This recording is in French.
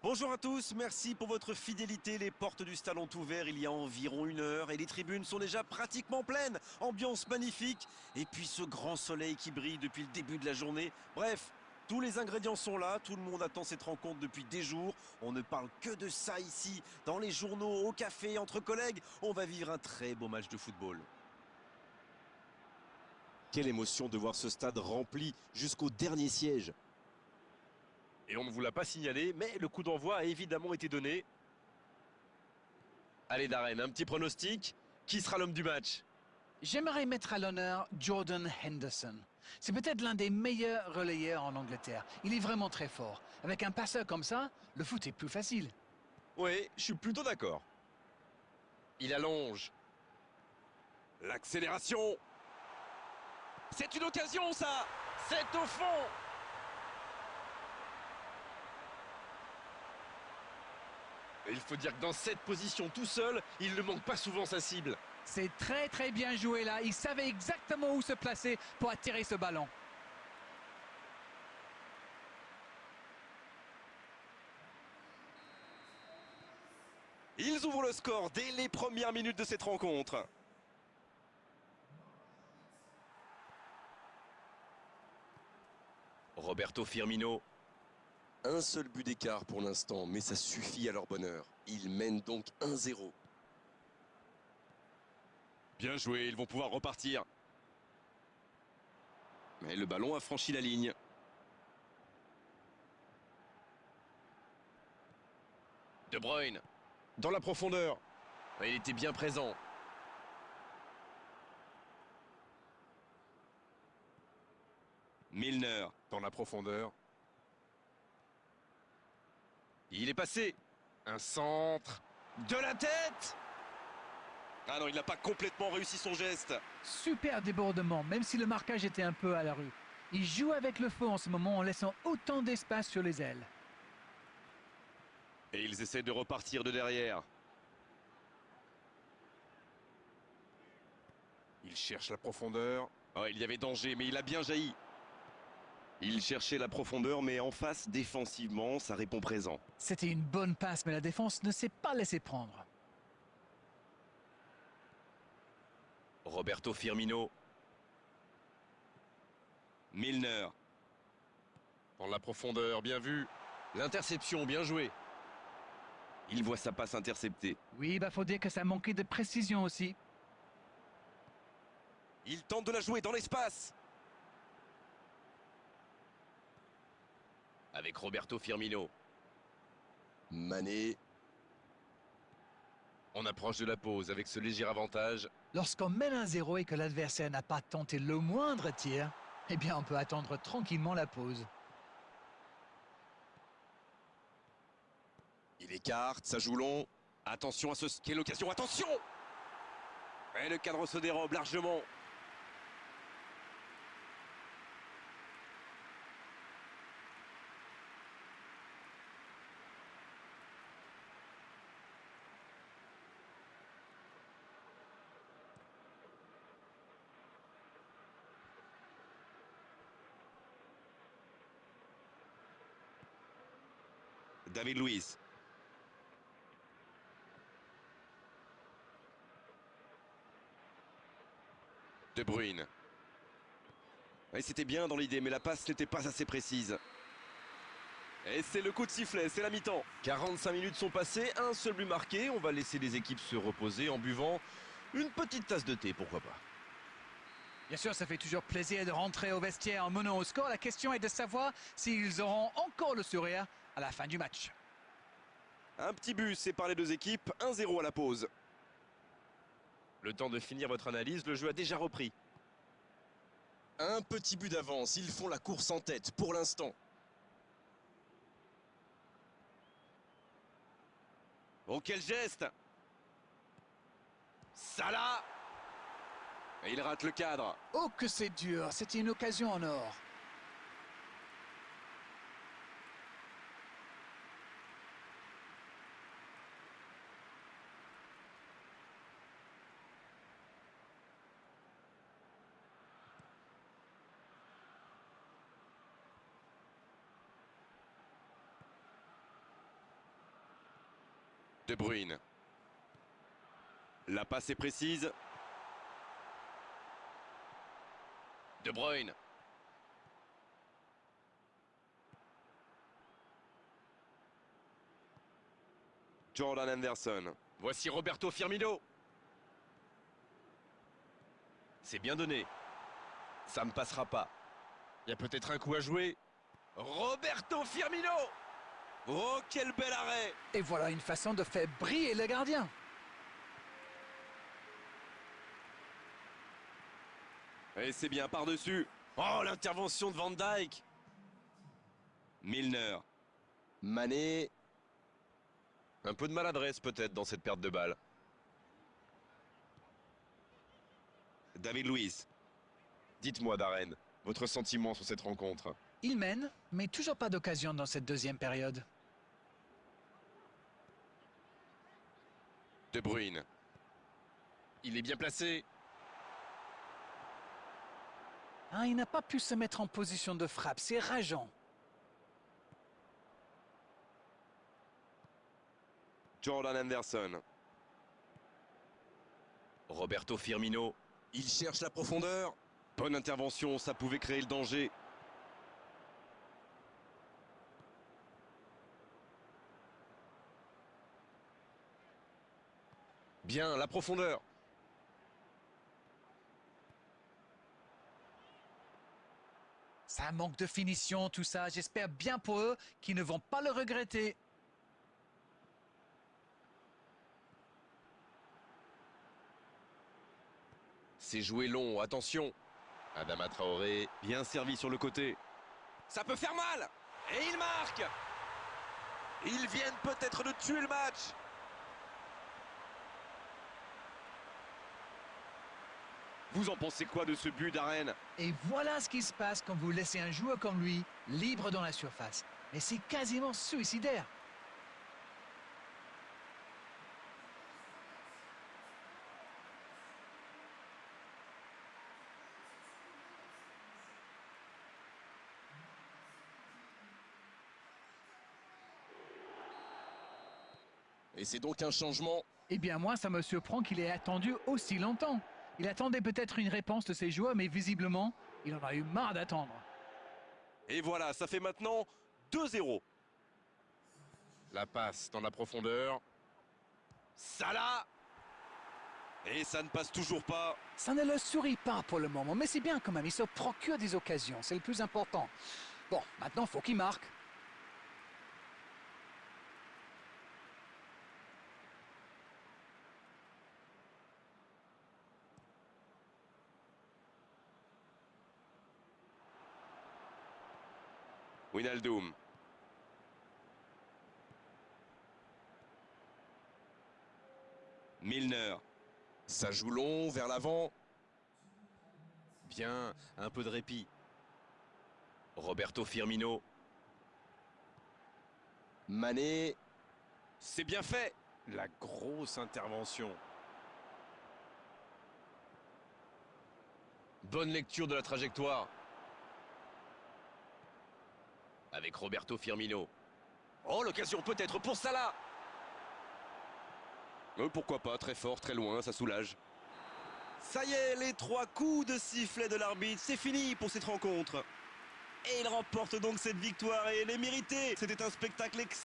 Bonjour à tous, merci pour votre fidélité. Les portes du stade ont ouvert il y a environ 1 heure et les tribunes sont déjà pratiquement pleines. Ambiance magnifique et puis ce grand soleil qui brille depuis le début de la journée. Bref, tous les ingrédients sont là, tout le monde attend cette rencontre depuis des jours. On ne parle que de ça ici, dans les journaux, au café, entre collègues. On va vivre un très beau match de football. Quelle émotion de voir ce stade rempli jusqu'au dernier siège. Et on ne vous l'a pas signalé, mais le coup d'envoi a évidemment été donné. Allez Darren, un petit pronostic. Qui sera l'homme du match? J'aimerais mettre à l'honneur Jordan Henderson. C'est peut-être l'un des meilleurs relayeurs en Angleterre. Il est vraiment très fort. Avec un passeur comme ça, le foot est plus facile. Oui, je suis plutôt d'accord. Il allonge. L'accélération. C'est une occasion ça. C'est au fond. Et il faut dire que dans cette position tout seul, il ne manque pas souvent sa cible. C'est très bien joué là. Il savait exactement où se placer pour attirer ce ballon. Ils ouvrent le score dès les premières minutes de cette rencontre. Roberto Firmino. Un seul but d'écart pour l'instant, mais ça suffit à leur bonheur. Ils mènent donc 1-0. Bien joué, ils vont pouvoir repartir. Mais le ballon a franchi la ligne. De Bruyne, dans la profondeur. Il était bien présent. Milner, dans la profondeur. Il est passé. Un centre. De la tête! Ah non, il n'a pas complètement réussi son geste. Super débordement, même si le marquage était un peu à la rue. Il joue avec le feu en ce moment en laissant autant d'espace sur les ailes. Et ils essaient de repartir de derrière. Il cherche la profondeur. Oh, il y avait danger, mais il a bien jailli. Il cherchait la profondeur, mais en face, défensivement, ça répond présent. C'était une bonne passe, mais la défense ne s'est pas laissée prendre. Roberto Firmino. Milner. Dans la profondeur, bien vu. L'interception, bien joué. Il voit sa passe interceptée. Oui, faut dire que ça manquait de précision aussi. Il tente de la jouer dans l'espace. Avec Roberto Firmino. Mané. On approche de la pause avec ce léger avantage. Lorsqu'on mène 1-0 et que l'adversaire n'a pas tenté le moindre tir, eh bien on peut attendre tranquillement la pause. Il écarte, ça joue long. Attention à ce... Quelle occasion, attention! Et le cadre se dérobe largement. David Luiz. De Bruyne. Oui, c'était bien dans l'idée, mais la passe n'était pas assez précise. Et c'est le coup de sifflet, c'est la mi-temps. 45 minutes sont passées, un seul but marqué. On va laisser les équipes se reposer en buvant une petite tasse de thé, pourquoi pas. Bien sûr, ça fait toujours plaisir de rentrer au vestiaire en menant au score. La question est de savoir s'ils auront encore le sourire à la fin du match. Un petit but sépare les deux équipes, 1-0 à la pause. Le temps de finir votre analyse, le jeu a déjà repris. Un petit but d'avance, ils font la course en tête pour l'instant. Oh, quel geste! Salah! Et il rate le cadre. Oh que c'est dur, c'était une occasion en or. De Bruyne. La passe est précise. De Bruyne. Jordan Henderson. Voici Roberto Firmino. C'est bien donné. Ça ne passera pas. Il y a peut-être un coup à jouer. Roberto Firmino. Oh, quel bel arrêt! Et voilà une façon de faire briller le gardien. Et c'est bien par-dessus. Oh, l'intervention de Van Dijk. Milner. Mané. Un peu de maladresse peut-être dans cette perte de balle. David Luiz. Dites-moi, Darren, votre sentiment sur cette rencontre. Il mène, mais toujours pas d'occasion dans cette deuxième période. De Bruyne. Il est bien placé. Ah, il n'a pas pu se mettre en position de frappe, c'est rageant. Jordan Henderson. Roberto Firmino. Il cherche la profondeur. Bonne intervention, ça pouvait créer le danger. Bien, la profondeur. Ça manque de finition, tout ça. J'espère bien pour eux qu'ils ne vont pas le regretter. C'est joué long, attention. Adama Traoré, bien servi sur le côté. Ça peut faire mal. Et il marque. Ils viennent peut-être de tuer le match. Vous en pensez quoi de ce but, Darren? Et voilà ce qui se passe quand vous laissez un joueur comme lui libre dans la surface. Mais c'est quasiment suicidaire. Et c'est donc un changement. Eh bien moi, ça me surprend qu'il ait attendu aussi longtemps. Il attendait peut-être une réponse de ses joueurs, mais visiblement, il en a eu marre d'attendre. Et voilà, ça fait maintenant 2-0. La passe dans la profondeur. Salah. Et ça ne passe toujours pas. Ça ne le sourit pas pour le moment, mais c'est bien quand même. Il se procure des occasions, c'est le plus important. Bon, maintenant, il faut qu'il marque. Wijnaldum. Milner. Ça joue long, vers l'avant. Bien, un peu de répit. Roberto Firmino. Mané. C'est bien fait. La grosse intervention. Bonne lecture de la trajectoire. Avec Roberto Firmino. Oh, l'occasion peut-être pour Salah. Pourquoi pas, très fort, très loin, ça soulage. Ça y est, les 3 coups de sifflet de l'arbitre, c'est fini pour cette rencontre. Et il remporte donc cette victoire et elle est méritée. C'était un spectacle excellent.